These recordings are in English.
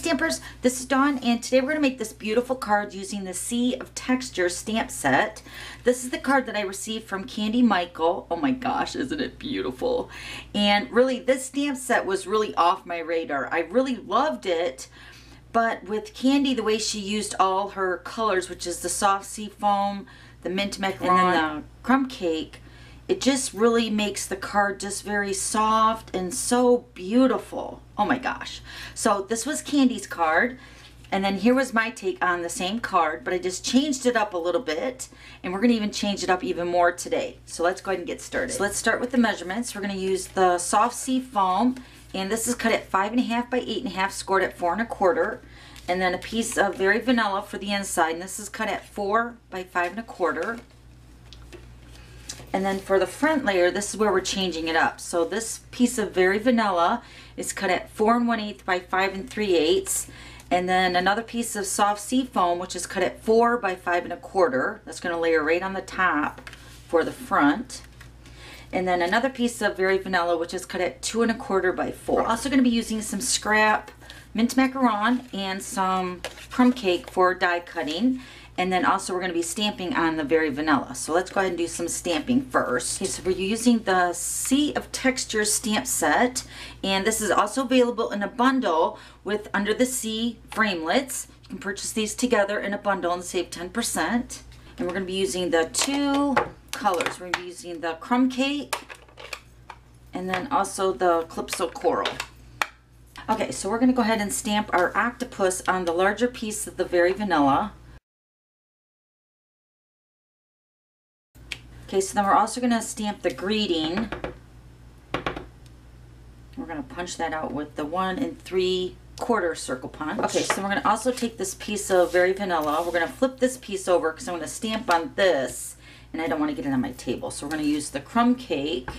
Stampers, this is Dawn, and today we're going to make this beautiful card using the Sea of Texture stamp set. This is the card that I received from Candy Michael. Oh my gosh, isn't it beautiful? And really, this stamp set was really off my radar. I really loved it, but with Candy, the way she used all her colors, which is the soft Seafoam, the mint macaron, and then the crumb cake, it just really makes the card just very soft and so beautiful. Oh my gosh. So this was Candy's card, and then here was my take on the same card, but I just changed it up a little bit, and we're going to even change it up even more today. So let's go ahead and get started. So let's start with the measurements. We're going to use the soft Seafoam, and this is cut at 5.5 by 8.5, scored at 4 1/4. And then a piece of Very Vanilla for the inside, and this is cut at 4 by 5 1/4. And then for the front layer, this is where we're changing it up. So this piece of Very Vanilla is cut at 4 1/8 by 5 3/8. And then another piece of soft Seafoam, which is cut at 4 by 5 1/4. That's going to layer right on the top for the front. And then another piece of Very Vanilla, which is cut at 2 1/4 by 4. We're also going to be using some scrap mint macaron and some crumb cake for die cutting. And then also we're going to be stamping on the Very Vanilla. So let's go ahead and do some stamping first. Okay, so we're using the Sea of Texture stamp set, and this is also available in a bundle with Under the Sea Framelits. You can purchase these together in a bundle and save 10%. And we're going to be using the two colors. We're going to be using the crumb cake and then also the Calypso Coral. Okay, so we're going to go ahead and stamp our octopus on the larger piece of the Very Vanilla. Okay, so then we're also going to stamp the greeting. We're going to punch that out with the 1 3/4 circle punch. Okay, so we're going to also take this piece of Very Vanilla. We're going to flip this piece over because I'm going to stamp on this, and I don't want to get it on my table. So we're going to use the crumb cake.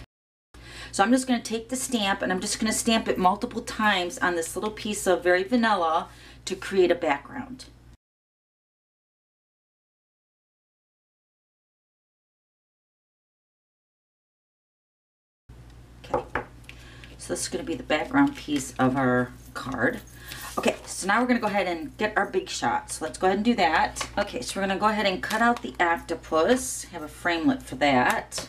So I'm just going to take the stamp, and I'm just going to stamp it multiple times on this little piece of Very Vanilla to create a background. So this is going to be the background piece of our card. Okay, so now we're going to go ahead and get our big shot. So let's go ahead and do that. Okay, so we're going to go ahead and cut out the octopus. Have a framelit for that.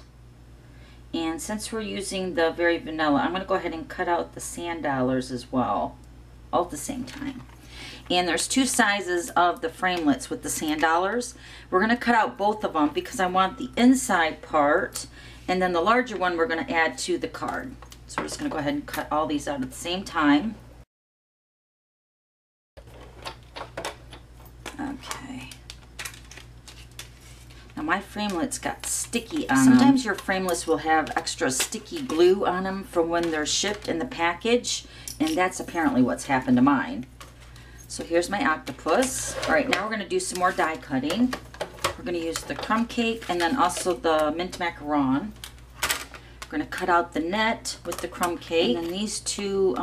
And since we're using the Very Vanilla, I'm going to go ahead and cut out the sand dollars as well, all at the same time. And there's two sizes of the framelits with the sand dollars. We're going to cut out both of them because I want the inside part, and then the larger one we're going to add to the card. So we're just going to go ahead and cut all these out at the same time. Okay. Now my framelits got sticky on them. Sometimes your framelits will have extra sticky glue on them from when they're shipped in the package, and that's apparently what's happened to mine. So here's my octopus. All right, now we're going to do some more die cutting. We're going to use the crumb cake and then also the mint macaron. We're going to cut out the net with the crumb cake, and then these two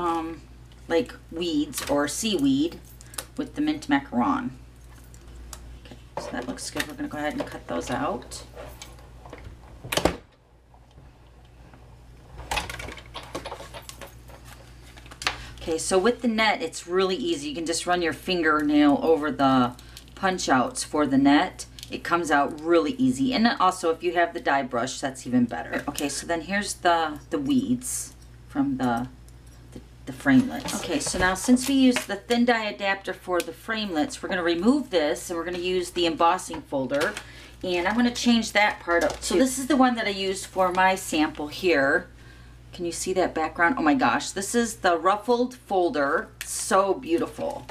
like weeds or seaweed with the mint macaron. Okay, so that looks good. We're going to go ahead and cut those out. Okay, so with the net, it's really easy. You can just run your fingernail over the punch outs for the net. It comes out really easy. And also, if you have the die brush, that's even better. Okay, so then here's the weeds from the framelits. Okay, so now since we use the thin die adapter for the framelits, we're going to remove this and we're going to use the embossing folder. And I'm going to change that part up too. So this is the one that I used for my sample here. Can you see that background? Oh my gosh, this is the ruffled folder. So beautiful.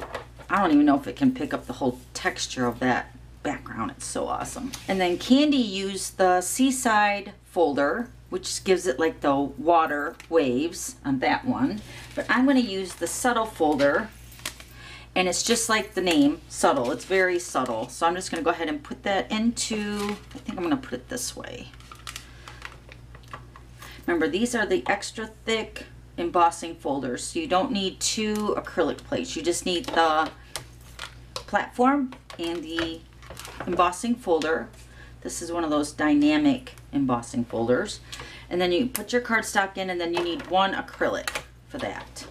I don't even know if it can pick up the whole texture of that background. It's so awesome. And then Candy used the Seaside folder, which gives it like the water waves on that one. But I'm going to use the subtle folder, and it's just like the name, subtle. It's very subtle. So I'm just going to go ahead and put that into, I think I'm going to put it this way. Remember, these are the extra thick embossing folders, so you don't need two acrylic plates. You just need the platform and the embossing folder. This is one of those dynamic embossing folders. And then you put your cardstock in, and then you need one acrylic for that.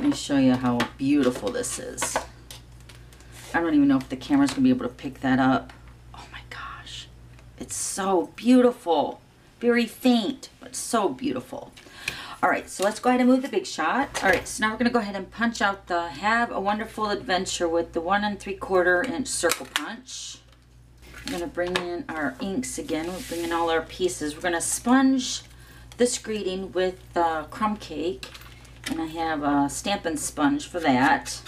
Let me show you how beautiful this is. I don't even know if the camera's gonna be able to pick that up. Oh my gosh, it's so beautiful. Very faint, but so beautiful. All right, so let's go ahead and move the Big Shot. All right, so now we're gonna go ahead and punch out the Have a Wonderful Adventure with the 1 3/4 inch circle punch. I'm gonna bring in our inks again. We're bringing all our pieces. We're gonna sponge this greeting with Crumb Cake, and I have a Stampin' sponge for that.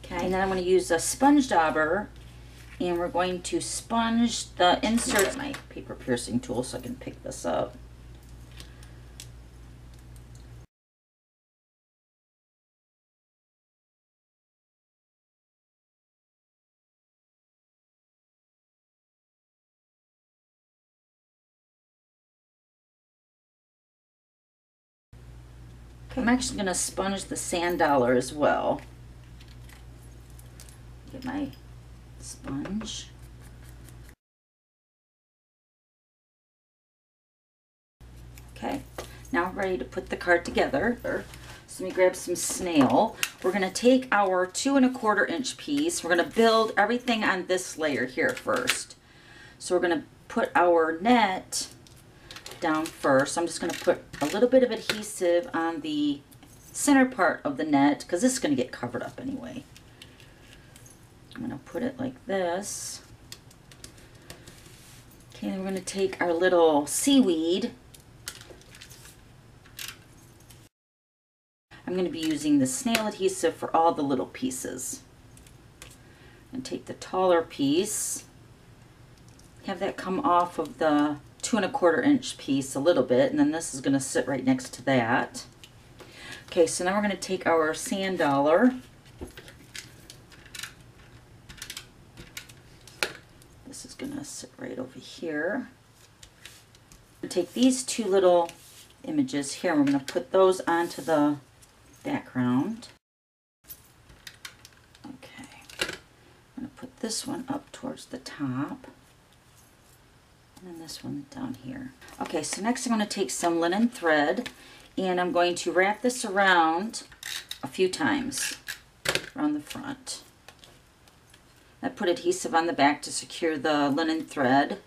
Okay, and then I'm going to use a sponge dauber, and we're going to sponge the insert my paper piercing tool so I can pick this up. Okay, I'm actually going to sponge the sand dollar as well. Get my sponge. Okay, now we're ready to put the card together. So let me grab some Snail. We're going to take our 2 1/4 inch piece. We're going to build everything on this layer here first. So we're going to put our net down first. I'm just going to put a little bit of adhesive on the center part of the net because this is going to get covered up anyway. I'm going to put it like this. Okay, then we're going to take our little seaweed. I'm going to be using the Snail adhesive for all the little pieces. And take the taller piece, have that come off of the 2 1/4 inch piece a little bit, and then this is going to sit right next to that. Okay, so now we're going to take our sand dollar. This is going to sit right over here. Take these 2 little images here, and we're going to put those onto the background. Okay, I'm going to put this one up towards the top, and then this one down here. Okay, so next I'm going to take some linen thread, and I'm going to wrap this around a few times around the front. I put adhesive on the back to secure the linen thread.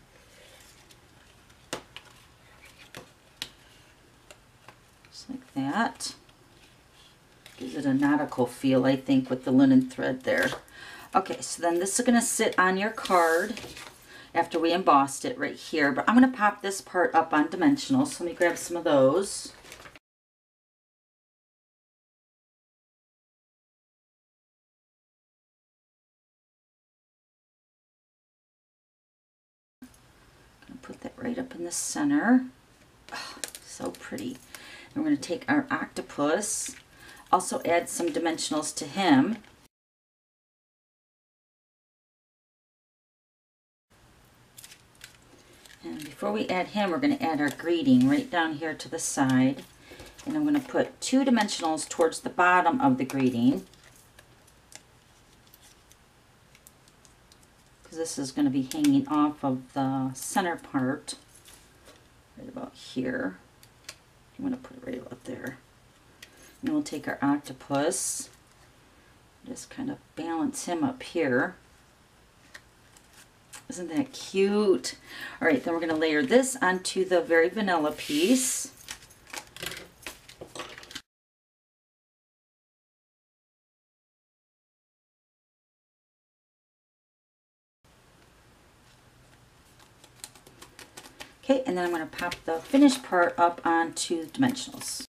Just like that. Gives it a nautical feel, I think, with the linen thread there. Okay, so then this is going to sit on your card after we embossed it right here. But I'm going to pop this part up on Dimensionals. So let me grab some of those. Put that right up in the center. Oh, so pretty. And we're going to take our octopus, also add some Dimensionals to him. And before we add him, we're going to add our greeting right down here to the side. And I'm going to put 2 Dimensionals towards the bottom of the greeting, this is going to be hanging off of the center part right about here. I'm going to put it right about there. And we'll take our octopus, just kind of balance him up here. Isn't that cute? All right, then we're going to layer this onto the very vanilla piece. Okay, and then I'm going to pop the finished part up onto Dimensionals.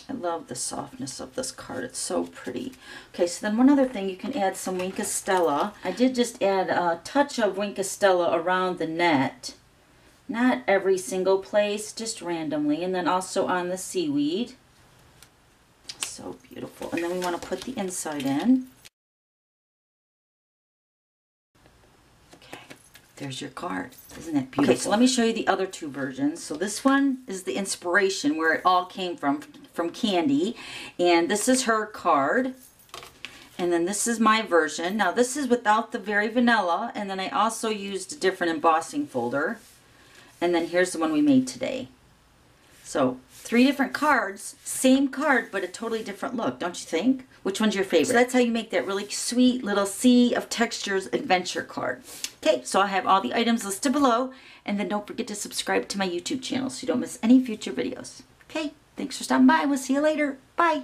I love the softness of this card. It's so pretty. Okay, so then one other thing, you can add some Wink of Stella. I did just add a touch of Wink of Stella around the net. Not every single place, just randomly. And then also on the seaweed. So beautiful. And then we want to put the inside in. Okay. there's your card. Isn't that beautiful? Okay, so let me show you the other two versions. So this one is the inspiration where it all came from Candy. And this is her card. And then this is my version. Now this is without the Very Vanilla. And then I also used a different embossing folder. And then here's the one we made today. So 3 different cards, same card, but a totally different look, don't you think? Which one's your favorite? So that's how you make that really sweet little Sea of Textures adventure card. Okay, so I have all the items listed below, and then don't forget to subscribe to my YouTube channel so you don't miss any future videos. Okay, thanks for stopping by. We'll see you later. Bye.